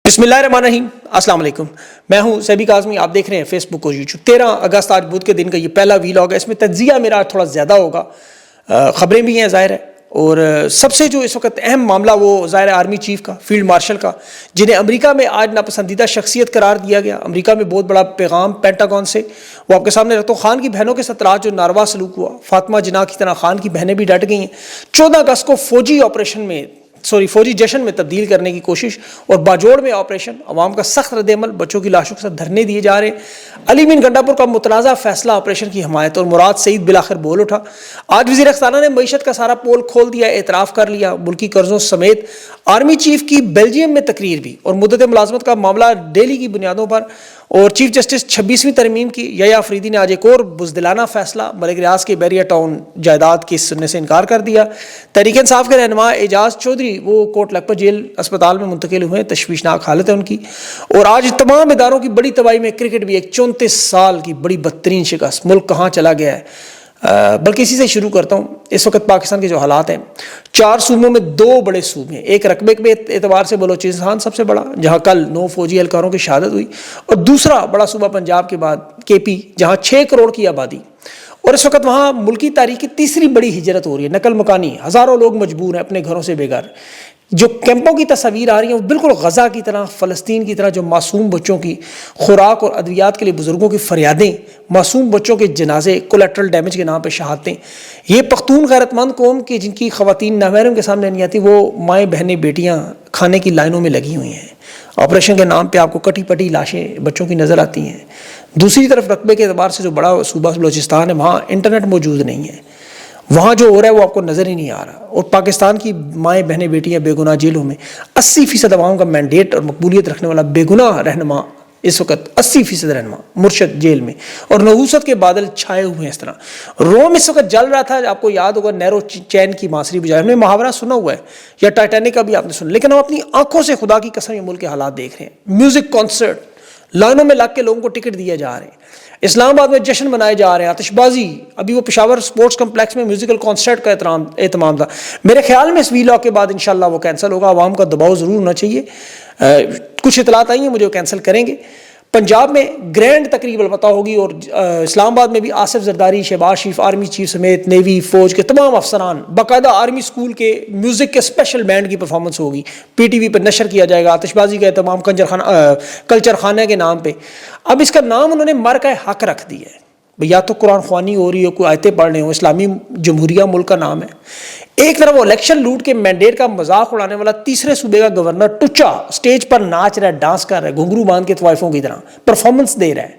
بسم اللہ الرحمن الرحیم، السلام علیکم۔ میں ہوں سیبی کاظمی، آپ دیکھ رہے ہیں فیس بک اور یوٹیوب۔ 13 اگست آج بدھ کے دن کا یہ پہلا ویلاگ ہے۔ اس میں تجزیہ میرا تھوڑا زیادہ ہوگا، خبریں بھی ہیں ظاہر ہے، اور سب سے جو اس وقت اہم معاملہ وہ ظاہر ہے آرمی چیف کا، فیلڈ مارشل کا، جنہیں امریکہ میں آج ناپسندیدہ شخصیت قرار دیا گیا۔ امریکہ میں بہت بڑا پیغام پینٹاگون سے وہ آپ کے سامنے رکھتا ہوں۔ خان کی بہنوں کے ساتھ رات جو ناروا سلوک ہوا، فاطمہ جناح کی طرح خان کی بہنیں بھی ڈٹ گئی ہیں۔ 14 اگست کو فوجی جشن میں تبدیل کرنے کی کوشش اور باجوڑ میں آپریشن، عوام کا سخت رد عمل، بچوں کی لاشوں کے ساتھ دھرنے دیے جا رہے ہیں۔ علی مین گنڈا پور کا متنازع فیصلہ آپریشن کی حمایت، اور مراد سعید بالآخر بول اٹھا۔ آج وزیر خزانہ نے معیشت کا سارا پول کھول دیا، اعتراف کر لیا، ملکی قرضوں سمیت۔ آرمی چیف کی بیلجیم میں تقریر بھی، اور مدت ملازمت کا معاملہ ڈیلی کی بنیادوں پر، اور چیف جسٹس 26ویں ترمیم کی۔ یحییٰ آفریدی نے آج ایک اور بزدلانہ فیصلہ، ملک ریاض کے بیریا ٹاؤن جائیداد کیس سننے سے انکار کر دیا۔ تحریک انصاف کے رہنما اعجاز چودھری وہ کوٹ لکھپت جیل اسپتال میں منتقل ہوئے، تشویشناک حالت ہے ان کی۔ اور آج تمام اداروں کی بڑی تباہی میں کرکٹ بھی، ایک 34 سال کی بڑی بدترین شکست، ملک کہاں چلا گیا ہے۔ بلکہ اسی سے شروع کرتا ہوں۔ اس وقت پاکستان کے جو حالات ہیں، 4 صوبوں میں 2 بڑے صوبے ہیں۔ ایک رقبے کے اعتبار سے بلوچستان سب سے بڑا، جہاں کل 9 فوجی اہلکاروں کی شہادت ہوئی، اور دوسرا بڑا صوبہ پنجاب کے بعد KP، جہاں 6 کروڑ کی آبادی، اور اس وقت وہاں ملکی تاریخ کی تیسری بڑی ہجرت ہو رہی ہے، نقل مکانی۔ ہزاروں لوگ مجبور ہیں اپنے گھروں سے بے گھر۔ جو کیمپوں کی تصاویر آ رہی ہیں وہ بالکل غزہ کی طرح، فلسطین کی طرح، جو معصوم بچوں کی خوراک اور ادویات کے لیے بزرگوں کی فریادیں، معصوم بچوں کے جنازے، کولیٹرل ڈیمیج کے نام پہ شہادتیں۔ یہ پختون غیرت مند قوم کی جن کی خواتین نامحرم کے سامنے نہیں آتی، وہ مائیں بہنیں بیٹیاں کھانے کی لائنوں میں لگی ہوئی ہیں۔ آپریشن کے نام پہ آپ کو کٹی پٹی لاشیں بچوں کی نظر آتی ہیں۔ دوسری طرف رقبے کے اعتبار سے جو بڑا صوبہ بلوچستان ہے، وہاں انٹرنیٹ موجود نہیں ہے، وہاں جو ہو رہا ہے وہ آپ کو نظر ہی نہیں آ رہا۔ اور پاکستان کی مائیں بہنیں بیٹیاں بے گناہ جیلوں میں، 80% عوام کا مینڈیٹ اور مقبولیت رکھنے والا بے گناہ رہنما اس وقت 80% رہنما مرشد جیل میں، اور نحوست کے بادل چھائے ہوئے ہیں۔ اس طرح روم اس وقت جل رہا تھا، آپ کو یاد ہوگا نیرو چین کی ماسری بجائے، ہم نے محاورہ سنا ہوا ہے، یا ٹائٹینک کا بھی آپ نے سنا، لیکن ہم اپنی آنکھوں سے خدا کی قسم یہ ملک کے حالات دیکھ رہے ہیں۔ میوزک کانسرٹ، لائنوں میں لگ کے لوگوں کو ٹکٹ دیے جا رہے ہیں، اسلام آباد میں جشن منائے جا رہے ہیں، آتش بازی، ابھی وہ پشاور سپورٹس کمپلیکس میں میوزیکل کانسرٹ کا اہتمام تھا۔ میرے خیال میں اس ویلاگ کے بعد انشاءاللہ وہ کینسل ہوگا، عوام کا دباؤ ضرور ہونا چاہیے۔ کچھ اطلاعات آئی ہیں مجھے، وہ کینسل کریں گے۔ پنجاب میں گرینڈ تقریب البتہ ہوگی، اور اسلام آباد میں بھی آصف زرداری، شہباز شریف، آرمی چیف سمیت نیوی فوج کے تمام افسران، باقاعدہ آرمی اسکول کے میوزک کے اسپیشل بینڈ کی پرفارمنس ہوگی، PTV پر نشر کیا جائے گا، آتش بازی کا اہتمام کلچر خانہ کے نام پہ۔ اب اس کا نام انہوں نے مرکہ حق رکھ دیا ہے، یا تو قرآن خوانی ہو رہی ہو، کوئی آیتیں پڑھ رہے ہوں، اسلامی جمہوریہ ملک کا نام ہے۔ ایک طرف وہ الیکشن لوٹ کے مینڈیٹ کا مذاق اڑانے والا تیسرے صوبے کا گورنر ٹچا اسٹیج پر ناچ رہا ہے، ڈانس کر رہا ہے، گھنگرو باندھ کے طوائفوں کی طرح پرفارمنس دے رہا ہے،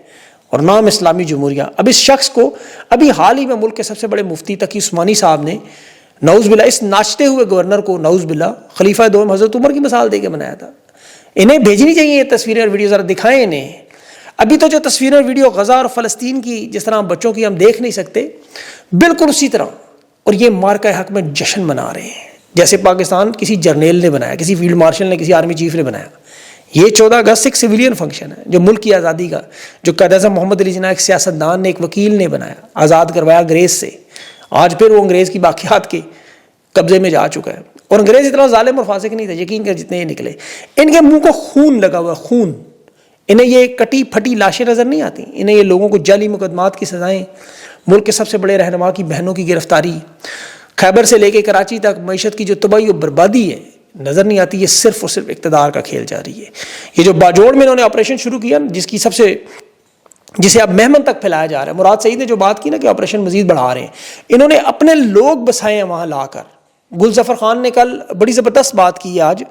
اور نام اسلامی جمہوریہ۔ اب اس شخص کو ابھی حال ہی میں ملک کے سب سے بڑے مفتی تقی عثمانی صاحب نے نعوذ باللہ اس ناچتے ہوئے گورنر کو نعوذ باللہ خلیفہ دوم حضرت عمر کی مثال دے کے بنایا تھا۔ انہیں بھیجنی چاہیے یہ تصویریں اور ویڈیو، ذرا دکھائیں انہیں۔ ابھی تو جو تصویریں اور ویڈیو غزہ اور فلسطین کی جس طرح بچوں کی ہم دیکھ نہیں سکتے، بالکل اسی طرح، اور یہ مارکہ حق میں جشن منا رہے ہیں جیسے پاکستان کسی جرنیل نے بنایا، کسی فیلڈ مارشل نے، کسی آرمی چیف نے بنایا۔ یہ 14 اگست ایک سویلین فنکشن ہے، جو ملک کی آزادی کا، جو قائد اعظم محمد علی جناح ایک سیاستدان نے، ایک وکیل نے بنایا، آزاد کروایا انگریز سے۔ آج پھر وہ انگریز کی باقیات کے قبضے میں جا چکا ہے، اور انگریز اتنا ظالم اور فاسق نہیں تھا، یقین کر جتنے یہ نکلے، ان کے منہ کو خون لگا ہوا ہے، خون۔ انہیں یہ کٹی پھٹی لاشیں نظر نہیں آتی، انہیں یہ لوگوں کو جعلی مقدمات کی سزائیں، ملک کے سب سے بڑے رہنما کی بہنوں کی گرفتاری، خیبر سے لے کے کراچی تک معیشت کی جو تباہی و بربادی ہے نظر نہیں آتی۔ یہ صرف اور صرف اقتدار کا کھیل جاری ہے۔ یہ جو باجوڑ میں انہوں نے آپریشن شروع کیا، جسے اب مہمن تک پھیلایا جا رہا ہے، مراد سعید نے جو بات کی نا کہ آپریشن مزید بڑھا رہے ہیں، انہوں نے اپنے لوگ بسائے ہیں وہاں لا کر۔ گل ظفر خان نے کل بڑی زبردست بات کی ہے آج،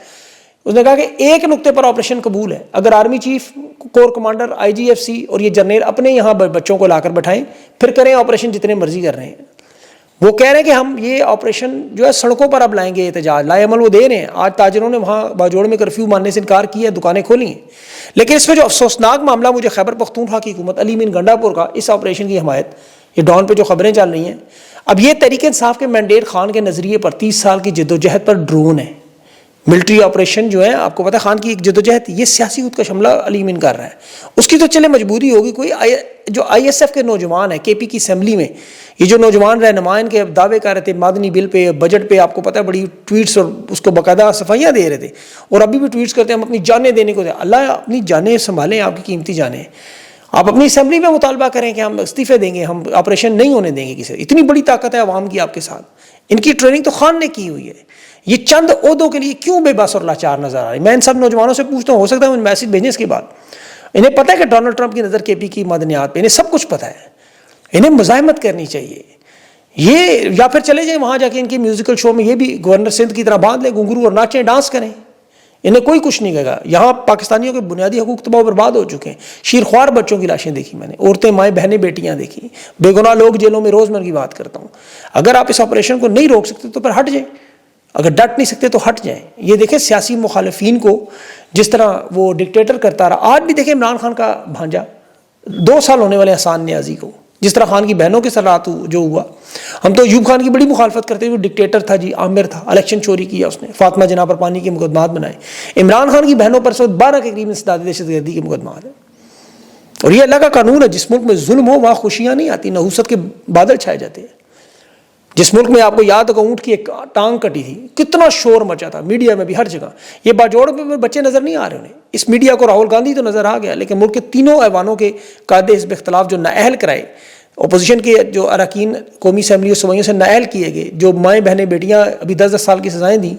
اس نے کہا کہ ایک نقطے پر آپریشن قبول ہے، اگر army chief, corps commander, IGFC اور یہ جرنیل اپنے یہاں بچوں کو لا کر بٹھائیں، پھر کریں آپریشن جتنے مرضی کر رہے ہیں۔ وہ کہہ رہے ہیں کہ ہم یہ آپریشن جو ہے سڑکوں پر اب لائیں گے، احتجاج لائے عمل وہ دے رہے ہیں۔ آج تاجروں نے وہاں باجوڑ میں کرفیو ماننے سے انکار کیا ہے، دکانیں کھولی ہیں، لیکن اس میں جو افسوسناک معاملہ مجھے خیبر پختونخوا کی حکومت علی مین گنڈا پور کا اس آپریشن کی حمایت، یہ ڈان پہ جو خبریں چل رہی ہیں، اب یہ تحریک انصاف کے مینڈیٹ خان کے نظریے پر 30 سال کی جدوجہد پر ڈرون ہے، ملٹری آپریشن جو ہے آپ کو پتہ ہے خان کی ایک جدوجہد یہ سیاسی خود کا شملہ علی من کر رہا ہے. اس کی تو چلے مجبوری ہوگی. کوئی جو آئی ایس ایف کے نوجوان ہیں کے پی کی اسمبلی میں یہ جو نوجوان رہنما کے دعوے کر رہے تھے مادنی بل پہ بجٹ پہ آپ کو پتہ ہے بڑی ٹویٹس اور اس کو باقاعدہ صفائیاں دے رہے تھے اور ابھی بھی ٹویٹس کرتے ہیں ہم اپنی جانیں دینے کو دیں. اللہ اپنی جانیں سنبھالیں آپ کی قیمتی جانیں. آپ اپنی اسمبلی میں مطالبہ کریں کہ ہم استعفے دیں گے ہم آپریشن نہیں ہونے دیں گے کسی. اتنی بڑی طاقت ہے عوام کی آپ کے ساتھ. ان کی ٹریننگ تو خان نے کی ہوئی ہے. یہ چند عہدوں کے لیے کیوں بے بس اور لاچار نظر آ رہے ہیں. میں ان سب نوجوانوں سے پوچھتا ہوں ہو سکتا ہے مجھے میسج بھیجیں اس کے بعد. انہیں پتہ ہے کہ ڈونلڈ ٹرمپ کی نظر کے پی کی معدنیات پہ انہیں سب کچھ پتہ ہے. انہیں مزاحمت کرنی چاہیے. یہ یا پھر چلے جائیں وہاں جا کے ان کے میوزیکل شو میں یہ بھی گورنر سندھ کی طرح باندھ لیں گھنگرو اور ناچیں ڈانس کریں. انہیں کوئی کچھ نہیں کہے گا. یہاں پاکستانیوں کے بنیادی حقوق تباہ و برباد ہو چکے ہیں. شیرخوار بچوں کی لاشیں دیکھی میں نے, عورتیں مائیں بہنیں بیٹیاں دیکھی, بے گناہ لوگ جیلوں میں روز میں کی بات کرتا ہوں. اگر آپ اس آپریشن کو نہیں روک سکتے تو پھر ہٹ جائیں. اگر ڈٹ نہیں سکتے تو ہٹ جائیں. یہ دیکھیں سیاسی مخالفین کو جس طرح وہ ڈکٹیٹر کرتا رہا. آج بھی دیکھیں عمران خان کا بھانجا 2 سال ہونے والے احسان نیازی کو جس طرح خان کی بہنوں کے ساتھ جو ہوا. ہم تو ایوب خان کی بڑی مخالفت کرتے ہوئے ڈکٹیٹر تھا جی عامر تھا, الیکشن چوری کیا اس نے, فاطمہ جناح پر پانی کے مقدمات بنائے. عمران خان کی بہنوں پر 12 کے قریب انسداد دہشت گردی کے مقدمات ہیں. اور یہ اللہ کا قانون ہے. جس ملک میں ظلم ہو وہاں خوشیاں نہیں آتی, نحوست کے بادل چھائے جاتے ہیں. جس ملک میں آپ کو یاد ہوگا اونٹ کی ایک ٹانگ کٹی تھی کتنا شور مچا تھا میڈیا میں بھی ہر جگہ. یہ باجوڑ میں بچے نظر نہیں آ رہے انہیں. اس میڈیا کو راہل گاندھی تو نظر آ گیا لیکن ملک کے تینوں ایوانوں کے قائد حزب اختلاف جو نااہل کرائے, اپوزیشن کے جو اراکین قومی اسمبلی اور صوبائیوں سے نااہل کیے گئے, جو مائیں بہنیں بیٹیاں ابھی 10 سال کی سزائیں دیں,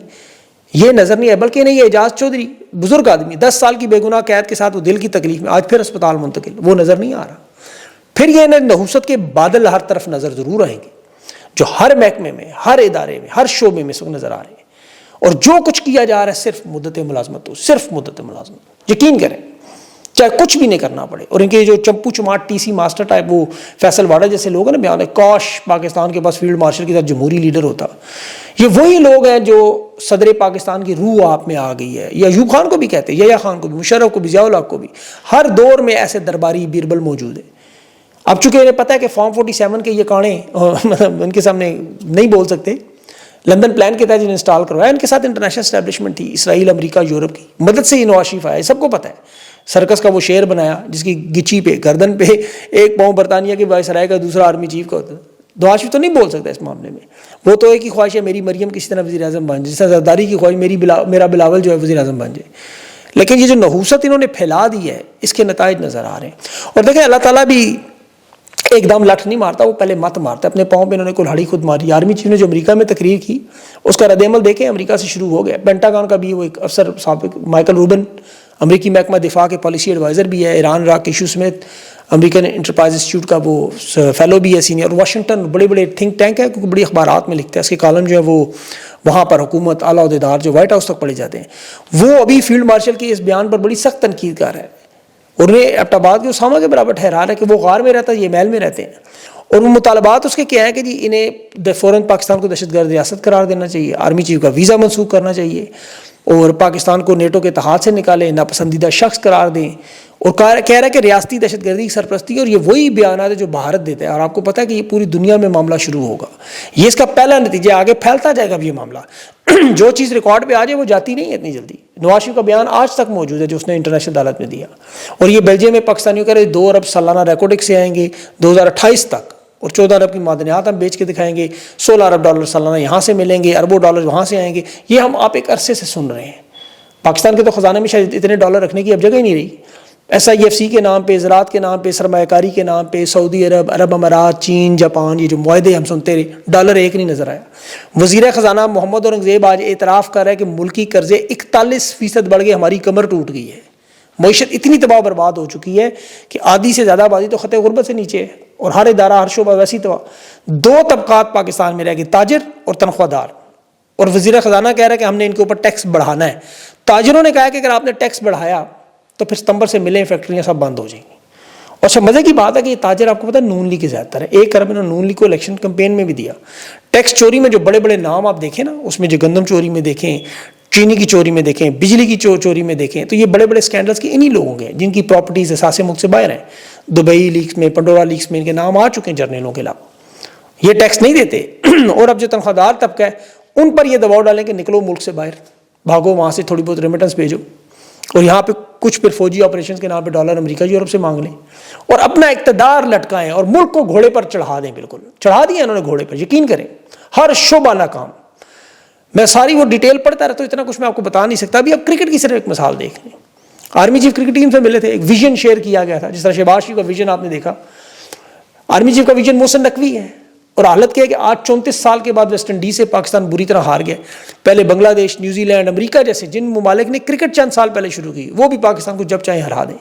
یہ نظر نہیں آئے. بلکہ نہیں, یہ اعجاز چودھری بزرگ آدمی 10 سال کی بے گناہ قید کے ساتھ وہ دل کی تکلیف میں آج پھر اسپتال منتقل, وہ نظر نہیں آ رہا. پھر یہ نحوست کے بادل ہر طرف نظر ضرور آئیں گے جو ہر محکمے میں, ہر ادارے میں, ہر شعبے میں سب نظر آ رہے ہیں. اور جو کچھ کیا جا رہا ہے صرف مدت ملازمت ہو, صرف مدت ملازمت. یقین کریں چاہے کچھ بھی نہیں کرنا پڑے. اور ان کے جو چمپو چماٹ ٹی سی ماسٹر ٹائپ وہ فیصل واڑا جیسے لوگ ہیں نا, بیان ہے کاش پاکستان کے پاس فیلڈ مارشل کی طرح جمہوری لیڈر ہوتا. یہ وہی لوگ ہیں جو صدر پاکستان کی روح آپ میں آ گئی ہے. یا ایوب خان کو بھی کہتے ہیں, یا خان کو بھی, مشرف کو بھی, ضیاء الحق کو بھی. ہر دور میں ایسے درباری بیربل موجود ہیں. اب چونکہ انہیں پتہ ہے کہ فارم 47 کے یہ کانے ان کے سامنے نہیں بول سکتے, لندن پلان کے تحت انسٹال کروایا. ان کے ساتھ انٹرنیشنل اسٹیبلشمنٹ تھی, اسرائیل, امریکہ, یورپ کی مدد سے یہ نواز شریف آیا. سب کو پتہ ہے. سرکس کا وہ شیر بنایا جس کی گچی پہ گردن پہ ایک پاؤں برطانیہ کے وائسرائے کا, دوسرا آرمی چیف کا ہوتا ہے. نواز شریف تو نہیں بول سکتا اس معاملے میں. وہ تو ایک ہی خواہش ہے میری مریم کسی طرح وزیر اعظم بن جائے, جس طرح زرداری کی خواہش میرا بلاول جو ہے وزیر اعظم بن جائے. لیکن یہ جو نحوست انہوں نے پھیلا دی ہے اس کے نتائج نظر آ رہے ہیں. اور دیکھیں اللہ تعالیٰ بھی ایک دم لٹ نہیں مارتا, وہ پہلے مت مارتا ہے. اپنے پاؤں پہ انہوں نے کلہاڑی خود ماری. آرمی چیف نے جو امریکہ میں تقریر کی اس کا رد عمل دیکھیں, امریکہ سے شروع ہو گیا. پینٹاگون کا بھی وہ ایک افسر سابق مائیکل روبن امریکی محکمہ دفاع کے پالیسی ایڈوائزر بھی ہے, ایران عراق ایشو سمیت امریکن انٹرپرائز انسٹیٹیوٹ کا وہ فیلو بھی ہے سینئر. واشنگٹن بڑے بڑے تھنک ٹینک ہے کیونکہ بڑی اخبارات میں لکھتے ہیں. اس کے کالم جو ہے وہ وہاں پر حکومت اعلیٰ عہدیدار جو وائٹ ہاؤس تک پڑھے جاتے ہیں. وہ ابھی فیلڈ مارشل کے اس بیان پر بڑی سخت تنقید کر رہا ہے. اور انہیں ایبٹ آباد کے اسامہ کے برابر ٹھہرا رہا ہے کہ وہ غار میں رہتا ہے, یہ محل میں رہتے ہیں. اور وہ مطالبات اس کے کیا ہیں کہ جی انہیں فوراً پاکستان کو دہشت گرد ریاست قرار دینا چاہیے, آرمی چیف کا ویزا منسوخ کرنا چاہیے, اور پاکستان کو نیٹو کے اتحاد سے نکالیں, ناپسندیدہ شخص قرار دیں. اور کہہ رہا ہے کہ ریاستی دہشت گردی کی سرپرستی. اور یہ وہی بیانات ہے جو بھارت دیتا ہے. اور آپ کو پتہ ہے کہ یہ پوری دنیا میں معاملہ شروع ہوگا. یہ اس کا پہلا نتیجہ, آگے پھیلتا جائے گا اب یہ معاملہ. جو چیز ریکارڈ پہ آ جائے وہ جاتی نہیں ہے اتنی جلدی. نواز شریف کا بیان آج تک موجود ہے جو اس نے انٹرنیشنل عدالت میں دیا. اور یہ بیلجیم میں پاکستانیوں کا 2 ارب سالانہ ریکارڈک سے آئیں گے 2028 تک, اور 14 ارب کی معدنیات ہم بیچ کے دکھائیں گے, 16 ارب ڈالر سالانہ یہاں سے ملیں گے, اربوں ڈالر وہاں سے آئیں گے. یہ ہم آپ ایک عرصے سے سن رہے ہیں. پاکستان کے تو خزانے میں شاید اتنے ڈالر رکھنے کی اب جگہ ہی نہیں رہی. SIFC کے نام پہ, زراعت کے نام پہ, سرمایہ کاری کے نام پہ سعودی عرب, عرب امارات, چین, جاپان, یہ جو معاہدے ہم سنتے رہے, ڈالر ایک نہیں نظر آیا. وزیر خزانہ محمد اورنگزیب آج اعتراف کر رہا ہے کہ ملکی قرضے 41% بڑھ گئے, ہماری کمر ٹوٹ گئی ہے. معیشت اتنی تباہ برباد ہو چکی ہے کہ آدھی سے زیادہ آبادی تو خطے غربت سے نیچے ہے, اور ہر ادارہ ہر شعبہ ویسی تباہ. 2 طبقات پاکستان میں رہ گئے, تاجر اور تنخواہ دار. اور وزیر خزانہ کہہ رہا ہے کہ ہم نے ان کے اوپر ٹیکس بڑھانا ہے. تاجروں نے کہا کہ اگر آپ نے ٹیکس بڑھایا تو پھر ستمبر سے ملیں فیکٹریاں سب بند ہو جائیں گی. اور سب مزے کی بات ہے کہ یہ تاجر آپ کو پتہ ہے نون لیگ کے زیادہ تر ہے. 1 ارب انہوں نے نون لیگ کو الیکشن کمپین میں بھی دیا. ٹیکس چوری میں جو بڑے بڑے نام آپ دیکھیں نا, اس میں جو گندم چوری میں دیکھیں, چینی کی چوری میں دیکھیں, بجلی کی چوری میں دیکھیں, تو یہ بڑے بڑے اسکینڈلس کے انہی لوگوں کے جن کی پراپرٹیز اثاثے ملک سے باہر ہیں. دبئی لیکس میں, پنڈورا لیکس میں ان کے نام آ چکے ہیں جرنیلوں کے علاوہ. یہ ٹیکس نہیں دیتے. اور اب جو تنخواہ دار طبقہ ہے ان پر یہ دباؤ ڈالیں کہ نکلو ملک سے باہر, بھاگو وہاں سے تھوڑی بہت ریمیٹنس بھیجو اور یہاں پہ کچھ پھر فوجی آپریشنز کے نام پہ ڈالر امریکہ یورپ سے مانگ لیں اور اپنا اقتدار لٹکائیں اور ملک کو گھوڑے پر چڑھا دیں. بالکل چڑھا دیا انہوں نے گھوڑے پر, یقین کریں ہر شعبہ ناکام. میں ساری وہ ڈیٹیل پڑھتا رہتا ہوں, اتنا کچھ میں آپ کو بتا نہیں سکتا. ابھی آپ کرکٹ کی صرف ایک مثال دیکھ لیں. آرمی چیف کرکٹ ٹیم سے ملے تھے, ایک ویژن شیئر کیا گیا تھا, جس طرح شہباز شریف کا ویژن آپ نے دیکھا. آرمی چیف کا ویژن محسن نقوی ہے اور حالت کیا ہے کہ آج 34 سال کے بعد ویسٹ انڈیز سے پاکستان بری طرح ہار گیا. پہلے بنگلہ دیش, نیوزی لینڈ, امریکہ جیسے جن ممالک نے کرکٹ چند سال پہلے شروع کی, وہ بھی پاکستان کو جب چاہے ہرا دیں,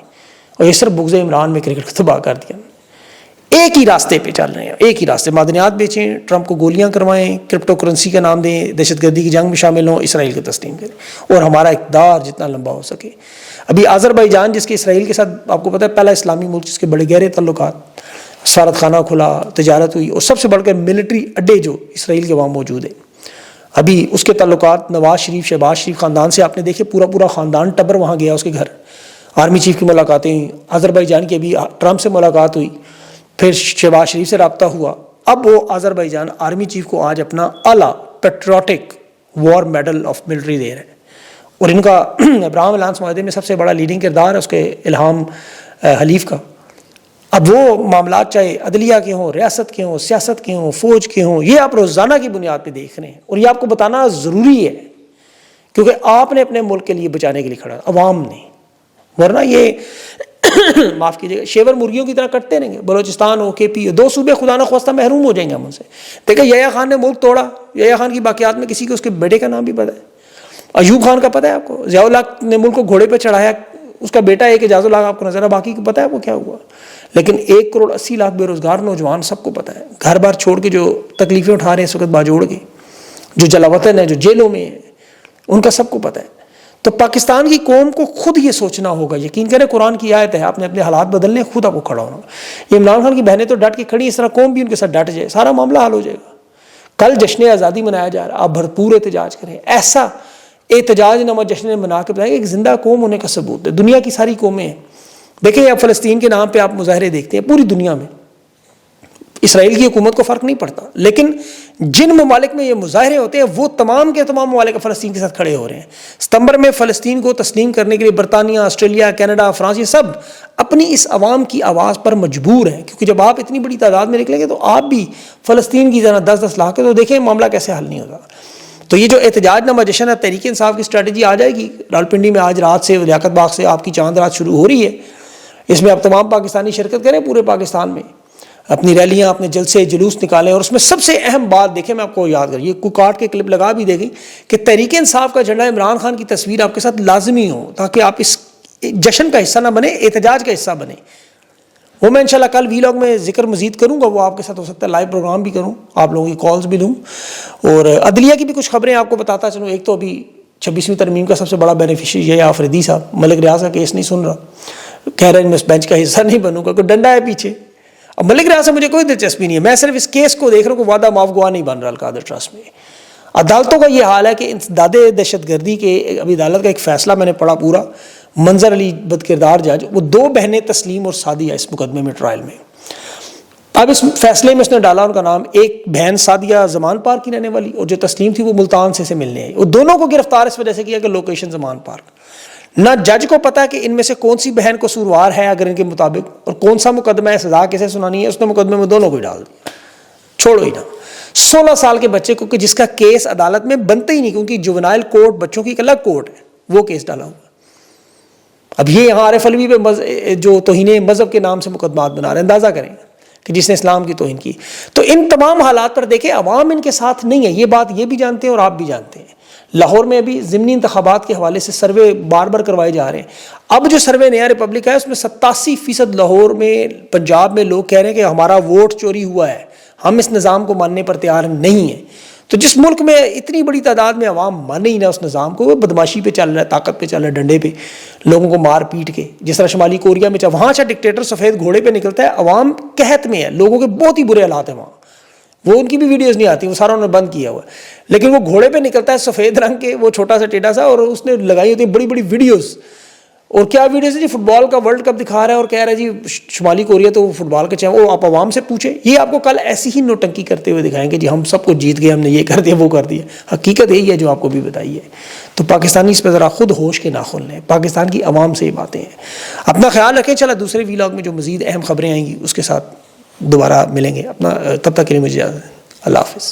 اور یہ صرف بغض عمران میں کرکٹ کو تباہ کر دیا. ایک ہی راستے پہ چل رہے ہیں, ایک ہی راستے, معدنیات بیچیں, ٹرمپ کو گولیاں کروائیں, کرپٹو کرنسی کا نام دیں, دہشت گردی کی جنگ میں شامل ہوں, اسرائیل کو تسلیم کریں اور ہمارا اقتدار جتنا لمبا ہو سکے. ابھی آذربائیجان جس کے اسرائیل کے ساتھ آپ کو پتہ ہے پہلا اسلامی ملک جس کے بڑے گہرے تعلقات, سفارت خانہ کھلا, تجارت ہوئی, اور سب سے بڑھ کر ملٹری اڈے جو اسرائیل کے وہاں موجود ہیں. ابھی اس کے تعلقات نواز شریف, شہباز شریف خاندان سے آپ نے دیکھے, پورا خاندان ٹبر وہاں گیا اس کے گھر. آرمی چیف کی ملاقاتیں ہوئیں, آذربائیجان کی ابھی ٹرمپ سے ملاقات ہوئی, پھر شہباز شریف سے رابطہ ہوا. اب وہ آذربائیجان آرمی چیف کو آج اپنا اعلیٰ patriotic war medal of military دے رہے ہیں, اور ان کا ابراہم الانس معاہدے میں سب سے بڑا لیڈنگ کردار ہے اس کے الہام حلیف کا. اب وہ معاملات چاہے عدلیہ کے ہوں, ریاست کے ہوں, سیاست کے ہوں, فوج کے ہوں, یہ آپ روزانہ کی بنیاد پہ دیکھ رہے ہیں, اور یہ آپ کو بتانا ضروری ہے کیونکہ آپ نے اپنے ملک کے لیے بچانے کے لیے کھڑا, عوام نے, ورنہ یہ معاف کیجیے گا شیور مرغیوں کی طرح کٹتے رہیں گے. بلوچستان ہو, کے پی ہو, 2 صوبے خدا نہ خواستہ محروم ہو جائیں گے ہم ان سے. دیکھیں یحییٰ خان نے ملک توڑا, یحییٰ خان کی باقیات میں کسی کو اس کے بیٹے کا نام بھی پتہ ہے, ایوب خان کا پتہ ہے آپ کو, ضیاء الحق نے ملک کو گھوڑے پہ چڑھایا, اس کا بیٹا ایک اعجاز الحق آپ کو نظر ہے, باقی کو پتہ ہے وہ کیا ہوا. لیکن 1.80 کروڑ بے روزگار نوجوان, سب کو پتہ ہے, گھر بار چھوڑ کے جو تکلیفیں اٹھا رہے ہیں اس وقت باجوڑ کے, جو جلا وطن ہے, جو جیلوں میں ہیں, ان کا سب کو پتہ ہے. تو پاکستان کی قوم کو خود یہ سوچنا ہوگا, یقین کریں قرآن کی آیت ہے, آپ نے اپنے حالات بدلنے, خود آپ کو کھڑا ہونا. یہ عمران خان کی بہنیں تو ڈٹ کے کھڑی, اس طرح قوم بھی ان کے ساتھ ڈٹ جائے, سارا معاملہ حل ہو جائے گا. کل جشن آزادی منایا جا رہا ہے, آپ بھرپور احتجاج کریں. ایسا احتجاج نما جشن منا کے بتائیں کہ ایک زندہ قوم ہونے کا ثبوت ہے. دنیا کی ساری قومیں ہیں, دیکھیں اب فلسطین کے نام پہ آپ مظاہرے دیکھتے ہیں پوری دنیا میں, اسرائیل کی حکومت کو فرق نہیں پڑتا, لیکن جن ممالک میں یہ مظاہرے ہوتے ہیں وہ تمام کے تمام ممالک فلسطین کے ساتھ کھڑے ہو رہے ہیں. ستمبر میں فلسطین کو تسلیم کرنے کے لیے برطانیہ, آسٹریلیا, کینیڈا, فرانس, یہ سب اپنی اس عوام کی آواز پر مجبور ہیں, کیونکہ جب آپ اتنی بڑی تعداد میں نکلیں گے تو آپ بھی فلسطین کی ذرا 10-10 لاکھ ہے, تو دیکھیں معاملہ کیسے حل نہیں ہوگا. تو یہ جو احتجاج نما جشن ہے, تحریک انصاف کی اسٹریٹجی آ جائے گی. راولپنڈی میں آج رات سے لیاقت باغ سے آپ کی چاند رات شروع ہو رہی ہے, اس میں آپ تمام پاکستانی شرکت کریں, پورے پاکستان میں اپنی ریلیاں, اپنے جلسے جلوس نکالیں. اور اس میں سب سے اہم بات دیکھیں, میں آپ کو یاد کر, یہ کو کاٹ کے کلپ لگا بھی دے گی کہ تحریک انصاف کا جھنڈا, عمران خان کی تصویر آپ کے ساتھ لازمی ہو, تاکہ آپ اس جشن کا حصہ نہ بنے, احتجاج کا حصہ بنے. وہ میں انشاءاللہ کل وی لاگ میں ذکر مزید کروں گا, وہ آپ کے ساتھ ہو سکتا ہے لائیو پروگرام بھی کروں, آپ لوگوں کی کالز بھی دوں, اور عدلیہ کی بھی کچھ خبریں آپ کو بتاتا چلوں. ایک تو ابھی 26ویں ترمیم کا سب سے بڑا بینیفیشری یہ ہے آفریدی صاحب, ملک ریاض کا کیس نہیں سن رہا, کہہ رہے ہیں میں اس بینچ کا حصہ نہیں بنوں گا, کوئی ڈنڈا ہے پیچھے. اب ملک ریاض سے مجھے کوئی دلچسپی نہیں ہے, میں صرف اس کیس کو دیکھ رہا ہوں کہ وعدہ معاف گواہ نہیں بن رہا القادر ٹرسٹ میں. عدالتوں کا یہ حال ہے کہ انسداد دہشت گردی کے ابھی عدالت کا ایک فیصلہ میں نے پڑھا پورا, منظر علی بد کردار جج, وہ 2 بہنیں تسلیم اور سعدیہ اس مقدمے میں ٹرائل میں. اب اس فیصلے میں اس نے ڈالا ان کا نام, ایک بہن سعدیہ زمان پارک کی رہنے والی, اور جو تسلیم تھی وہ ملتان سے ملنے آئی. وہ دونوں کو گرفتار اس وجہ سے کیا کہ لوکیشن زمان پارک. نہ جج کو پتا کہ ان میں سے کون سی بہن قصوروار ہے اگر ان کے مطابق, اور کون سا مقدمہ ہے, سزا کیسے سنانی ہے. اس نے مقدمے میں دونوں کو ہی ڈال دیا, چھوڑو ہی نہ. 16 سال کے بچے کو, کہ جس کا کیس عدالت میں بنتا ہی نہیں, کیونکہ جوونائل کورٹ بچوں کی ایک الگ کورٹ ہے, وہ کیس ڈالا ہوا. اب یہ یہاں عارف علوی پہ جو توہین مذہب کے نام سے مقدمات بنا رہے ہیں, اندازہ کریں کہ جس نے اسلام کی توہین کی. تو ان تمام حالات پر دیکھیں عوام ان کے ساتھ نہیں ہے, یہ بات یہ بھی جانتے ہیں اور آپ بھی جانتے ہیں. لاہور میں ابھی ضمنی انتخابات کے حوالے سے سروے بار بار کروائے جا رہے ہیں. اب جو سروے نیا ریپبلک ہے اس میں 87% لاہور میں, پنجاب میں لوگ کہہ رہے ہیں کہ ہمارا ووٹ چوری ہوا ہے, ہم اس نظام کو ماننے پر تیار نہیں ہیں. تو جس ملک میں اتنی بڑی تعداد میں عوام مانے ہی نہ اس نظام کو, وہ بدماشی پہ چل رہا ہے, طاقت پہ چل رہا ہے, ڈنڈے پہ, لوگوں کو مار پیٹ کے, جس طرح شمالی کوریا میں وہاں سے ڈکٹیٹر سفید گھوڑے پہ نکلتا ہے, عوام قحط میں ہے, لوگوں کے بہت ہی برے حالات ہیں وہاں. وہ ان کی بھی ویڈیوز نہیں آتی, وہ سارا انہوں نے بند کیا ہوا ہے, لیکن وہ گھوڑے پہ نکلتا ہے سفید رنگ کے, وہ چھوٹا سا ٹیڈا سا, اور اس نے لگائی ہوتی ہے بڑی بڑی ویڈیوز. اور کیا ویڈیوز ہے جی, فٹ بال کا ورلڈ کپ دکھا رہا ہے اور کہہ رہا ہے جی شمالی کوریا تو فٹ بال کا چاہے, وہ آپ عوام سے پوچھیں, یہ آپ کو کل ایسی ہی نوٹنکی کرتے ہوئے دکھائیں گے جی ہم سب کو جیت گئے, ہم نے یہ کر دیا وہ کر دیا. حقیقت یہی ہے جو آپ کو بھی بتائی ہے. تو پاکستانی اس پہ ذرا خود ہوش کے ناخن لیں. پاکستان کی عوام سے یہ باتیں ہیں. اپنا خیال رکھیں. چلا دوسرے ویلاگ میں جو مزید اہم خبریں آئیں گی اس کے ساتھ دوبارہ ملیں گے. اپنا تب تک کے لیے مجھے اجازت. اللہ حافظ.